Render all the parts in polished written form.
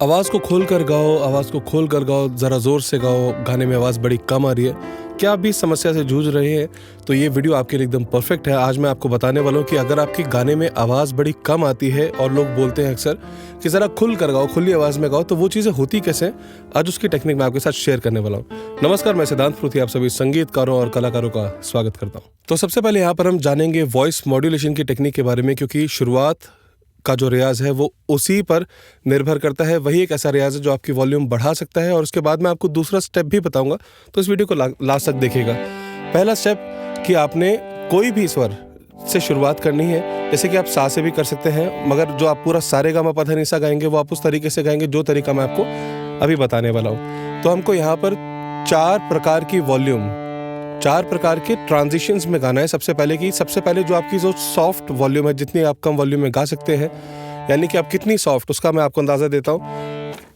आवाज़ को खोल कर गाओ, आवाज़ को खोल कर गाओ, ज़रा ज़ोर से गाओ, गाने में आवाज़ बड़ी कम आ रही है। क्या आप भी इस समस्या से जूझ रहे हैं? तो ये वीडियो आपके लिए एकदम परफेक्ट है। आज मैं आपको बताने वाला हूँ कि अगर आपकी गाने में आवाज़ बड़ी कम आती है और लोग बोलते हैं अक्सर कि ज़रा खुल कर गाओ, खुली आवाज़ में गाओ, तो वो चीज़ें होती कैसे हैं? आज उसकी टेक्निक मैं आपके साथ शेयर करने वाला हूँ। नमस्कार, मैं सिद्धांत पृथ्वी आप सभी संगीतकारों और कलाकारों का स्वागत करता हूँ। तो सबसे पहले यहाँ पर हम जानेंगे वॉइस मॉड्यूलेशन की टेक्निक के बारे में, क्योंकि शुरुआत का जो रियाज़ है वो उसी पर निर्भर करता है। वही एक ऐसा रियाज़ है जो आपकी वॉल्यूम बढ़ा सकता है और उसके बाद मैं आपको दूसरा स्टेप भी बताऊंगा, तो इस वीडियो को लास्ट तक देखिएगा। पहला स्टेप कि आपने कोई भी स्वर से शुरुआत करनी है। जैसे कि आप सा से भी कर सकते हैं, मगर जो आप पूरा सारेगामापधनिसा गाएंगे वो आप उस तरीके से गाएंगे जो तरीका मैं आपको अभी बताने वाला हूँ। तो हमको यहाँ पर 4 प्रकार की वॉल्यूम, 4 प्रकार के ट्रांजिशंस में गाना है। सबसे पहले जो आपकी जो सॉफ्ट वॉल्यूम है, जितनी आप कम वॉल्यूम में गा सकते हैं, यानी कि आप कितनी सॉफ्ट, उसका मैं आपको अंदाज़ा देता हूँ।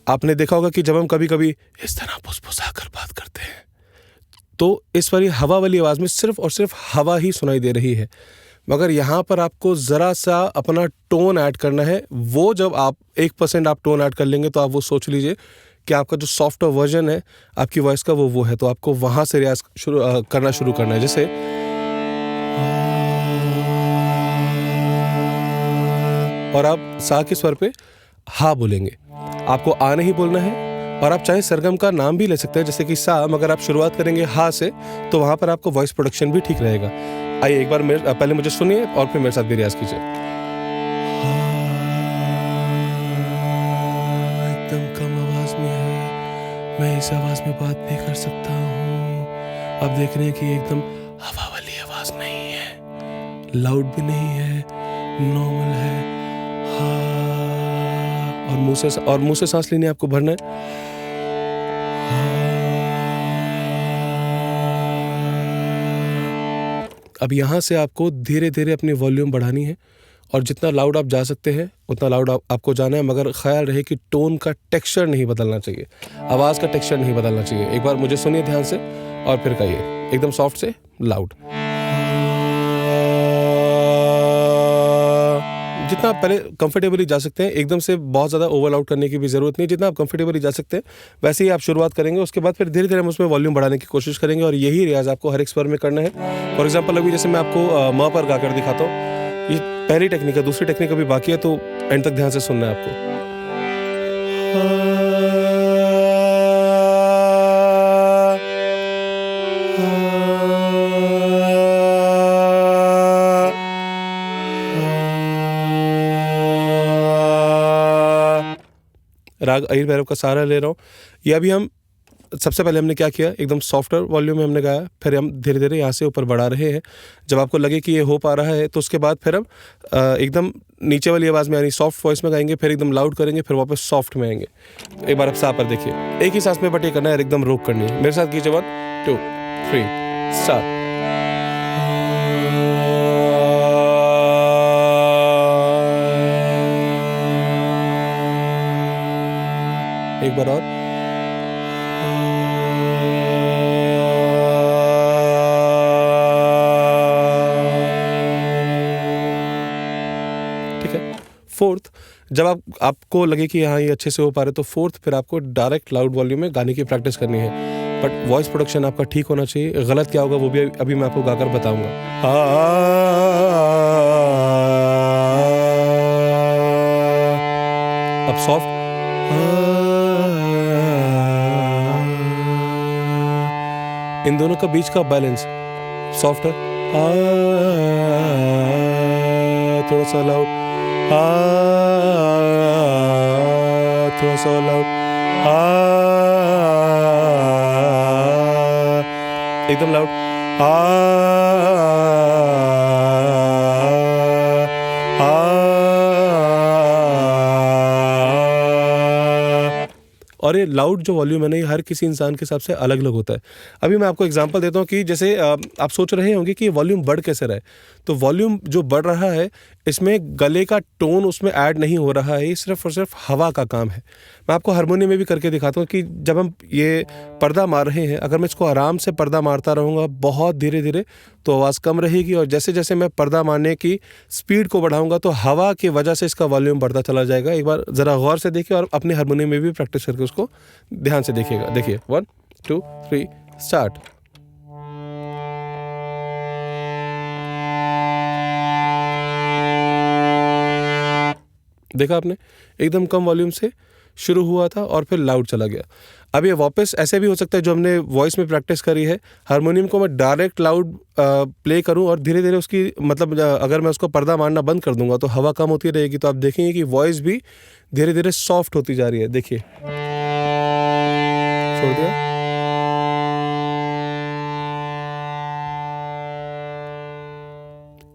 आपने देखा होगा कि जब हम कभी कभी इस तरह फुसफुसा कर बात करते हैं तो इस वाली हवा वाली आवाज़ में सिर्फ और सिर्फ हवा ही सुनाई दे रही है, मगर यहाँ पर आपको ज़रा सा अपना टोन ऐड करना है। वो जब आप 1% आप टोन ऐड कर लेंगे तो आप वो सोच लीजिए कि आपका जो सॉफ्ट वर्जन है आपकी वॉइस का वो है। तो आपको वहाँ से रियाज करना शुरू करना है। जैसे और आप सा के स्वर पे हा बोलेंगे, आपको आ नहीं बोलना है। और आप चाहे सरगम का नाम भी ले सकते हैं, जैसे कि सा, मगर आप शुरुआत करेंगे हा से, तो वहाँ पर आपको वॉइस प्रोडक्शन भी ठीक रहेगा। आइए एक बार पहले मुझे सुनिए और फिर मेरे साथ भी रियाज कीजिए। एकदम कम आवाज में है, मैं इस आवाज में बात भी कर सकता हूँ। आप देख रहे हैं कि एकदम हवा वाली आवाज नहीं है, लाउड भी नहीं है, नॉर्मल है। और मुंह से सांस लेने आपको भरना है। अब यहाँ से आपको धीरे धीरे अपनी वॉल्यूम बढ़ानी है और जितना लाउड आप जा सकते हैं उतना लाउड आपको जाना है, मगर ख्याल रहे कि टोन का टेक्सचर नहीं बदलना चाहिए, आवाज़ का टेक्सचर नहीं बदलना चाहिए। एक बार मुझे सुनिए ध्यान से और फिर कहिए एकदम सॉफ्ट से लाउड। जितना आप पहले कंफर्टेबली जा सकते हैं, एकदम से बहुत ज़्यादा ओवर आउट करने की भी ज़रूरत नहीं। जितना आप कंफर्टेबली जा सकते हैं वैसे ही आप शुरुआत करेंगे, उसके बाद फिर धीरे धीरे हम उसमें वॉल्यूम बढ़ाने की कोशिश करेंगे और यही रियाज आपको हर एक स्वर में करना है। फॉर एग्जांपल अभी जैसे मैं आपको म पर गाकर दिखाता हूँ, ये पहली टेक्निक है। दूसरी टेक्निक अभी बाकी है, तो एंड तक ध्यान से सुनना है आपको। राग अहिर भैरव का सहारा ले रहा हूँ। ये अभी हम सबसे पहले हमने क्या किया, एकदम सॉफ्टर वॉल्यूम में हमने गाया, फिर हम धीरे धीरे यहाँ से ऊपर बढ़ा रहे हैं। जब आपको लगे कि ये हो पा रहा है तो उसके बाद फिर हम एकदम नीचे वाली आवाज़ में यानी सॉफ्ट वॉइस में गाएंगे, फिर एकदम लाउड करेंगे, फिर वापस सॉफ्ट में आएंगे। एक बार आप सा पर देखिए, एक ही सांस में बट ये करना है, एकदम रोक करनी है। मेरे साथ कीजिए 1 2 3 स्टार्ट। एक बार और। ठीक है। फोर्थ, जब आपको लगे कि हाँ ये अच्छे से हो पा रहे, तो फोर्थ फिर आपको डायरेक्ट लाउड वॉल्यूम में गाने की प्रैक्टिस करनी है, बट वॉइस प्रोडक्शन आपका ठीक होना चाहिए। गलत क्या होगा वो भी अभी मैं आपको गाकर बताऊंगा। अब सॉफ्ट, इन दोनों का बीच का बैलेंस सॉफ्ट है, थोड़ा सा लाउड, थोड़ा सा लाउड, एकदम लाउड, और ये लाउड जो वॉल्यूम है ना, ये हर किसी इंसान के हिसाब से अलग अलग होता है। अभी मैं आपको एग्जांपल देता हूँ कि जैसे आप सोच रहे होंगे कि वॉल्यूम बढ़ कैसे रहा है। तो वॉल्यूम जो बढ़ रहा है, इसमें गले का टोन उसमें ऐड नहीं हो रहा है, ये सिर्फ और सिर्फ हवा का काम है। मैं आपको हारमोनियम में भी करके दिखाता हूँ कि जब हम ये पर्दा मार रहे हैं, अगर मैं इसको आराम से पर्दा मारता रहूँगा बहुत धीरे धीरे, तो आवाज़ कम रहेगी, और जैसे जैसे मैं पर्दा मारने की स्पीड को बढ़ाऊंगा तो हवा की वजह से इसका वॉल्यूम बढ़ता चला जाएगा। एक बार ज़रा गौर से देखिए और अपने हारमोनियम में भी प्रैक्टिस करके उसको ध्यान से देखिएगा। देखिए 1 2 3 स्टार्ट। देखा आपने, एकदम कम वॉल्यूम से शुरू हुआ था और फिर लाउड चला गया। अब ये वापस ऐसे भी हो सकता है, जो हमने वॉइस में प्रैक्टिस करी है, हारमोनियम को मैं डायरेक्ट लाउड प्ले करूं और धीरे धीरे उसकी मतलब अगर मैं उसको पर्दा मारना बंद कर दूंगा तो हवा कम होती रहेगी, तो आप देखेंगे कि वॉइस भी धीरे धीरे सॉफ्ट होती जा रही है। देखिए, छोड़ दिया।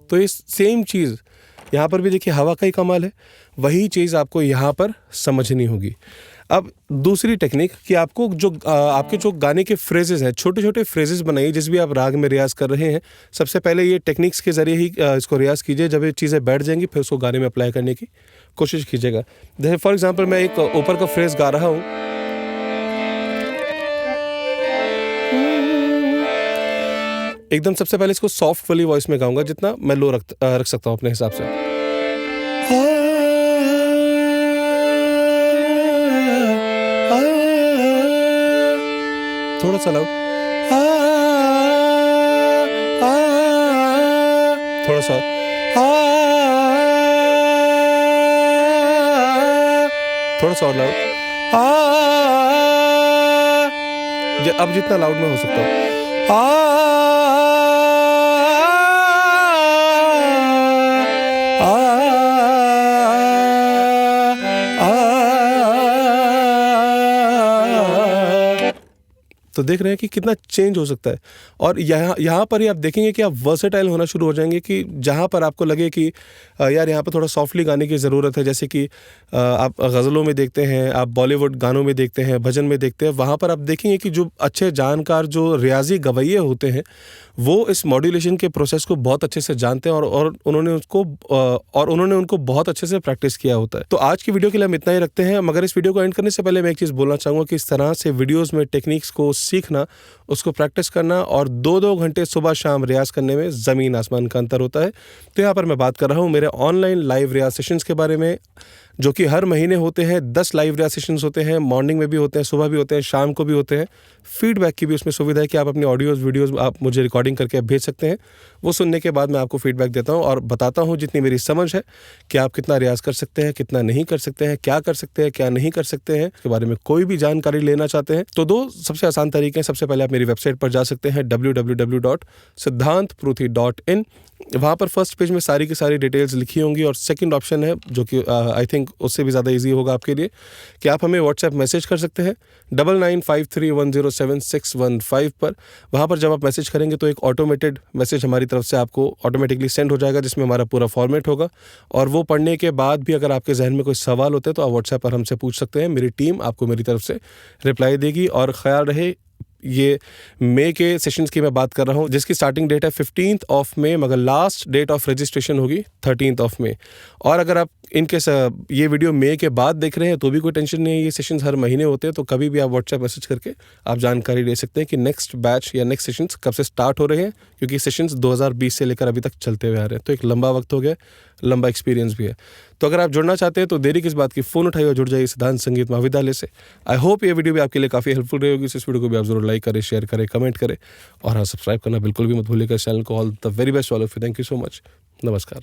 तो ये सेम चीज़ यहाँ पर भी देखिए, हवा का ही कमाल है। वही चीज़ आपको यहाँ पर समझनी होगी। अब दूसरी टेक्निक कि आपको जो आपके जो गाने के फ्रेजेस हैं, छोटे छोटे फ्रेजेस बनाइए जिस भी आप राग में रियाज़ कर रहे हैं। सबसे पहले ये टेक्निक्स के ज़रिए ही इसको रियाज़ कीजिए। जब ये चीज़ें बैठ जाएंगी फिर उसको गाने में अप्लाई करने की कोशिश कीजिएगा। जैसे फॉर एग्जांपल मैं एक ऊपर का फ्रेज गा रहा हूँ, एकदम सबसे पहले इसको सॉफ्ट वाली वॉइस में गाऊंगा, जितना मैं लो रख सकता हूँ अपने हिसाब से। थोड़ा सा लाउड, थोड़ा सा, थोड़ा सा और लाउड, अब जितना लाउड में हो सकता हूँ। तो देख रहे हैं कि कितना चेंज हो सकता है। और यहाँ पर ही आप देखेंगे कि आप वर्सेटाइल होना शुरू हो जाएंगे, कि जहाँ पर आपको लगे कि यार यहाँ पर थोड़ा सॉफ्टली गाने की ज़रूरत है, जैसे कि आप गज़लों में देखते हैं, आप बॉलीवुड गानों में देखते हैं, भजन में देखते हैं, वहाँ पर आप देखेंगे कि जो अच्छे जानकार, जो रियाजी गवैये होते हैं, वो इस मॉड्यूलेशन के प्रोसेस को बहुत अच्छे से जानते हैं और उन्होंने उनको बहुत अच्छे से प्रैक्टिस किया होता है। तो आज की वीडियो के लिए हम इतना ही रखते हैं, मगर इस वीडियो को एंड करने से पहले मैं एक चीज़ बोलना चाहूँगा कि इस तरह से वीडियोज़ में टेक्निक्स को सीखना, उसको प्रैक्टिस करना और 2-2 घंटे सुबह शाम रियाज़ करने में ज़मीन आसमान का अंतर होता है। तो यहाँ पर मैं बात कर रहा हूँ मेरे ऑनलाइन लाइव रियाज़ सेशंस के बारे में, जो कि हर महीने होते हैं। 10 लाइव रियाज़ सेशंस होते हैं, मॉर्निंग में भी होते हैं, सुबह भी होते हैं, शाम को भी होते हैं। फीडबैक की भी उसमें सुविधा है कि आप अपनी ऑडियोज़ वीडियोज़ आप मुझे रिकॉर्डिंग करके भेज सकते हैं। वो सुनने के बाद मैं आपको फीडबैक देता हूँ और बताता हूँ जितनी मेरी समझ है कि आप कितना रियाज़ कर सकते हैं, कितना नहीं कर सकते हैं, क्या कर सकते हैं, क्या नहीं कर सकते हैं। इसके बारे में कोई भी जानकारी लेना चाहते हैं तो 2 सबसे आसान तरीके हैं। सबसे पहले आप मेरी वेबसाइट पर जा सकते हैं www.siddhantpruthi.in। वहाँ पर फर्स्ट पेज में सारी की सारी डिटेल्स लिखी होंगी, और सेकंड ऑप्शन है जो कि आई थिंक उससे भी ज़्यादा इजी होगा आपके लिए, कि आप हमें व्हाट्सएप मैसेज कर सकते हैं 9953107615 पर। वहाँ पर जब आप मैसेज करेंगे तो एक ऑटोमेटेड मैसेज हमारी तरफ से आपको ऑटोमेटिकली सेंड हो जाएगा, जिसमें हमारा पूरा फॉर्मेट होगा। और वो पढ़ने के बाद भी अगर आपके जहन में कोई सवाल होते हैं तो आप व्हाट्सएप पर हमसे पूछ सकते हैं। मेरी टीम आपको मेरी तरफ से रिप्लाई देगी। और ख्याल रहे, ये मई के सेशंस की मैं बात कर रहा हूँ, जिसकी स्टार्टिंग डेट है 15th ऑफ मई, मगर लास्ट डेट ऑफ रजिस्ट्रेशन होगी 13th ऑफ मई। और अगर आप इनके ये वीडियो मई के बाद देख रहे हैं तो भी कोई टेंशन नहीं है, ये सेशंस हर महीने होते हैं, तो कभी भी आप व्हाट्सएप मैसेज करके आप जानकारी ले सकते हैं कि नेक्स्ट बैच या नेक्स्ट सेशंस कब से स्टार्ट हो रहे हैं, क्योंकि सेशंस 2020 से लेकर अभी तक चलते हुए आ रहे हैं। तो एक लंबा वक्त हो गया, लंबा एक्सपीरियंस भी है। तो अगर आप जुड़ना चाहते हैं तो देरी किस बात की, फ़ोन उठाइए और जुड़ जाइए सिद्धांत संगीत महाविद्यालय से। आई होप ये वीडियो भी आपके लिए काफ़ी हेल्पफुल रही होगी। इस वीडियो को भी आप जरूर लाइक करें, शेयर करें, कमेंट करें, और हाँ, सब्सक्राइब करना बिल्कुल भी मत भूलिएगा चैनल को। All the very best all of you. Thank you so much. नमस्कार।